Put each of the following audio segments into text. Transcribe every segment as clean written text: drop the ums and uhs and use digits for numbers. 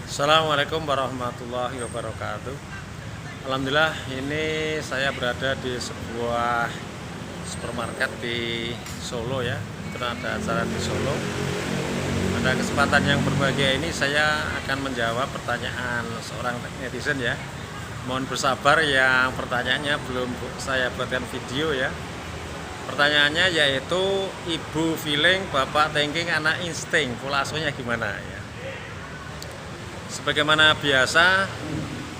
Assalamualaikum warahmatullahi wabarakatuh. Alhamdulillah, ini saya berada di sebuah supermarket di Solo ya. Itu ada acara di Solo. Pada kesempatan yang berbahagia ini saya akan menjawab pertanyaan seorang netizen ya. Mohon bersabar yang pertanyaannya belum saya buatkan video ya. Pertanyaannya yaitu ibu feeling, bapak thinking, anak insting, pola asuhnya gimana ya. Sebagaimana biasa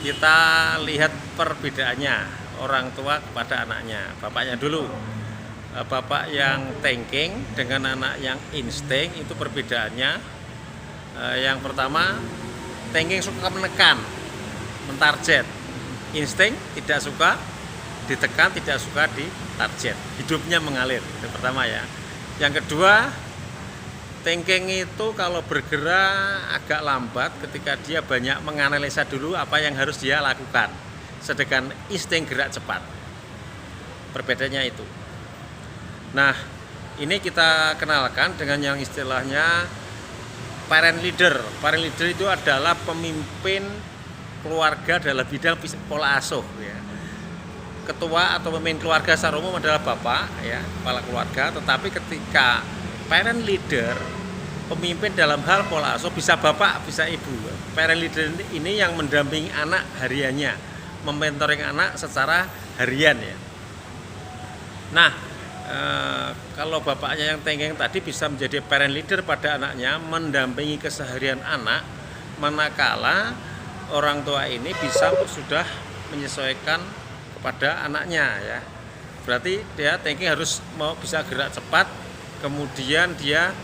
kita lihat perbedaannya orang tua kepada anaknya. Bapaknya dulu, bapak yang thinking dengan anak yang insting itu perbedaannya. Yang pertama, thinking suka menekan, mentarget. Insting tidak suka ditekan, tidak suka ditarget, hidupnya mengalir. Itu pertama ya. Yang kedua, thinking itu kalau bergerak agak lambat ketika dia banyak menganalisa dulu apa yang harus dia lakukan. Sedangkan insting gerak cepat. Perbedaannya itu. Nah, ini kita kenalkan dengan yang istilahnya parent leader. Parent leader itu adalah pemimpin keluarga dalam bidang pola asuh ya. Ketua atau pemimpin keluarga secara umum adalah bapak ya, kepala keluarga, tetapi ketika parent leader, pemimpin dalam hal pola asuh, bisa bapak, bisa ibu. Parent leader ini yang mendampingi anak hariannya, mementoring anak secara harian ya. Nah, kalau bapaknya yang thinking tadi bisa menjadi parent leader pada anaknya, mendampingi keseharian anak, manakala orang tua ini bisa sudah menyesuaikan kepada anaknya ya. Berarti dia thinking harus mau bisa gerak cepat, kemudian dia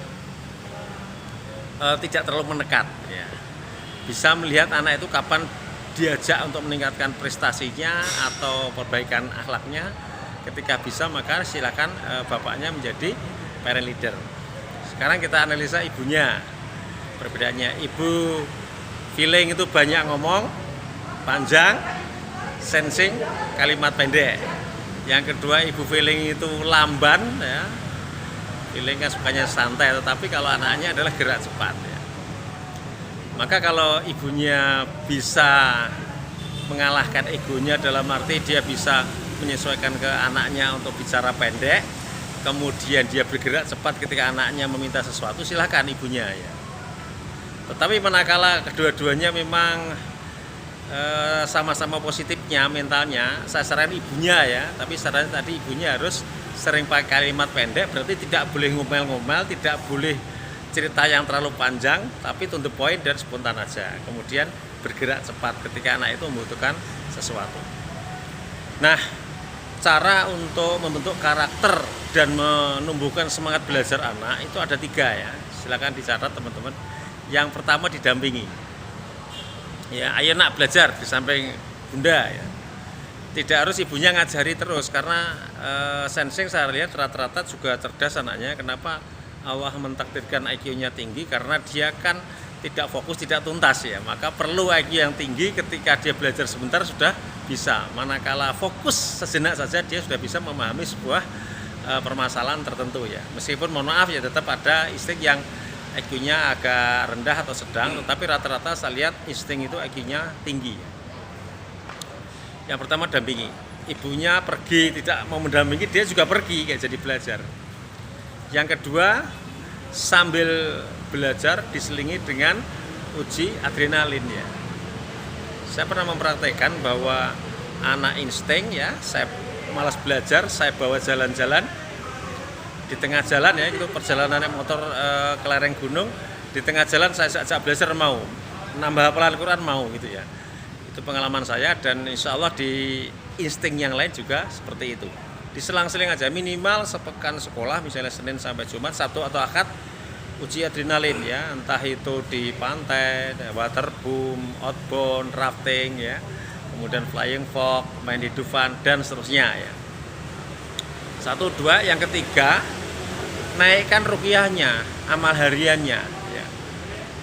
tidak terlalu menekat ya. Bisa melihat anak itu kapan diajak untuk meningkatkan prestasinya atau perbaikan akhlaknya. Ketika bisa maka silakan bapaknya menjadi parent leader. Sekarang kita analisa ibunya. Perbedaannya, ibu feeling itu banyak ngomong, panjang, sensing, kalimat pendek. Yang kedua, ibu feeling itu lamban ya. Feeling kan sukanya santai, tetapi kalau anaknya adalah gerak cepat ya. Maka kalau ibunya bisa mengalahkan egonya dalam arti dia bisa menyesuaikan ke anaknya untuk bicara pendek, kemudian dia bergerak cepat ketika anaknya meminta sesuatu, silakan ibunya ya. Tetapi manakala kedua-duanya memang sama-sama positifnya mentalnya, saya saran ibunya ya, tapi saran tadi ibunya harus sering pakai kalimat pendek, berarti tidak boleh ngomel-ngomel, tidak boleh cerita yang terlalu panjang, tapi to the point dan spontan aja. Kemudian bergerak cepat ketika anak itu membutuhkan sesuatu. Nah, cara untuk membentuk karakter dan menumbuhkan semangat belajar anak itu ada 3 ya. Silakan dicatat teman-teman. Yang pertama, didampingi. Ya, ayo nak belajar di samping bunda ya. Tidak harus ibunya ngajari terus, karena sensing saya lihat rata-rata juga cerdas anaknya. Kenapa Allah mentakdirkan IQ-nya tinggi? Karena dia kan tidak fokus, tidak tuntas ya. Maka perlu IQ yang tinggi, ketika dia belajar sebentar sudah bisa. Manakala fokus sejenak saja dia sudah bisa memahami sebuah permasalahan tertentu ya. Meskipun mohon maaf ya, tetap ada insting yang IQ-nya agak rendah atau sedang, tetapi rata-rata saya lihat insting itu IQ-nya tinggi ya. Yang pertama, dampingi. Ibunya pergi tidak mau mendampingi, dia juga pergi kayak jadi belajar. Yang kedua, sambil belajar diselingi dengan uji adrenalin ya. Saya pernah mempraktekkan bahwa anak insting ya, saya malas belajar, saya bawa jalan-jalan di tengah jalan ya, itu perjalanan motor ke lereng gunung, di tengah jalan saya ajak belajar, mau nambah hafalan Quran mau gitu ya. Itu pengalaman saya, dan insya Allah di insting yang lain juga seperti itu. Diselang-seling aja, minimal sepekan sekolah, misalnya Senin sampai Jumat, Sabtu atau Ahad uji adrenalin ya, entah itu di pantai, waterboom, outbound, rafting ya, kemudian flying fox, main di Dufan dan seterusnya ya. 1, 2, yang ketiga, naikkan ruqyahnya, amal hariannya ya.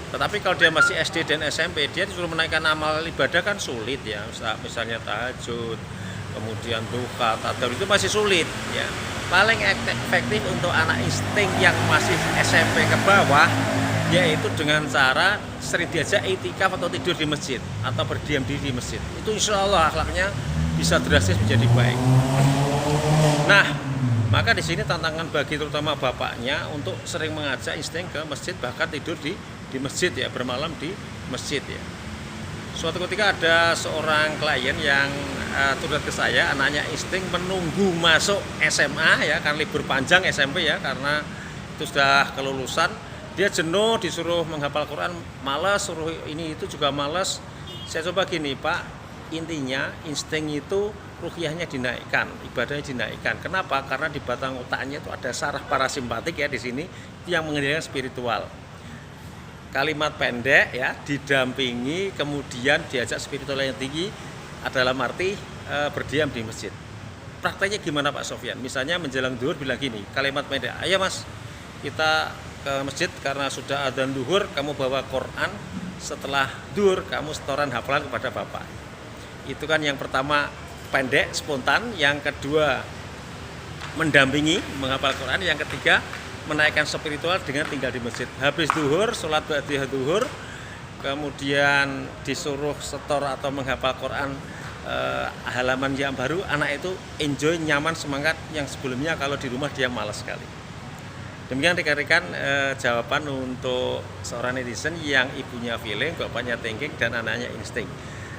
Tetapi kalau dia masih SD dan SMP, dia disuruh menaikkan amal ibadah kan sulit ya. Misalnya tahajud, kemudian duha, tadarus, itu masih sulit ya. Paling efektif untuk anak insting yang masih SMP ke bawah yaitu dengan cara sering diajak itikaf atau tidur di masjid atau berdiam diri di masjid. Itu insya Allah akhlaknya bisa drastis menjadi baik. Nah, maka di sini tantangan bagi terutama bapaknya untuk sering mengajak insting ke masjid, bahkan tidur di masjid ya, bermalam di masjid ya. Suatu ketika ada seorang klien yang turut ke saya, anaknya insting menunggu masuk SMA ya, kan libur panjang SMP ya, karena itu sudah kelulusan. Dia jenuh, disuruh menghafal Quran, malas, suruh ini itu juga malas. Saya coba gini, Pak, intinya insting itu ruhiyahnya dinaikkan, ibadahnya dinaikkan. Kenapa? Karena di batang otaknya itu ada saraf parasimpatik ya di sini, itu yang mengendalikan spiritual. Kalimat pendek ya, didampingi, kemudian diajak spiritual yang tinggi, adalah arti berdiam di masjid. Prakteknya gimana Pak Sofyan? Misalnya menjelang duhur bilang gini, kalimat pendek, ayo mas, kita ke masjid karena sudah adzan duhur, kamu bawa Quran, setelah duhur kamu setoran hafalan kepada bapak. Itu kan yang pertama pendek, spontan, yang kedua mendampingi, menghafal Quran, yang ketiga menaikkan spiritual dengan tinggal di masjid. Habis duhur, sholat ba'diyah duhur, kemudian disuruh setor atau menghafal Quran halaman yang baru, anak itu enjoy, nyaman, semangat, yang sebelumnya kalau di rumah dia malas sekali. Demikian rekan-rekan jawaban untuk seorang netizen yang ibunya feeling, bapaknya thinking, dan anaknya insting.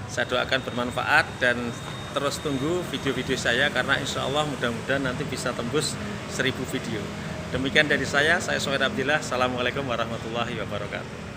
Saya doakan bermanfaat dan terus tunggu video-video saya, karena insya Allah mudah-mudahan nanti bisa tembus 1000 video. Demikian dari saya Sofyan Abdillah. Assalamualaikum warahmatullahi wabarakatuh.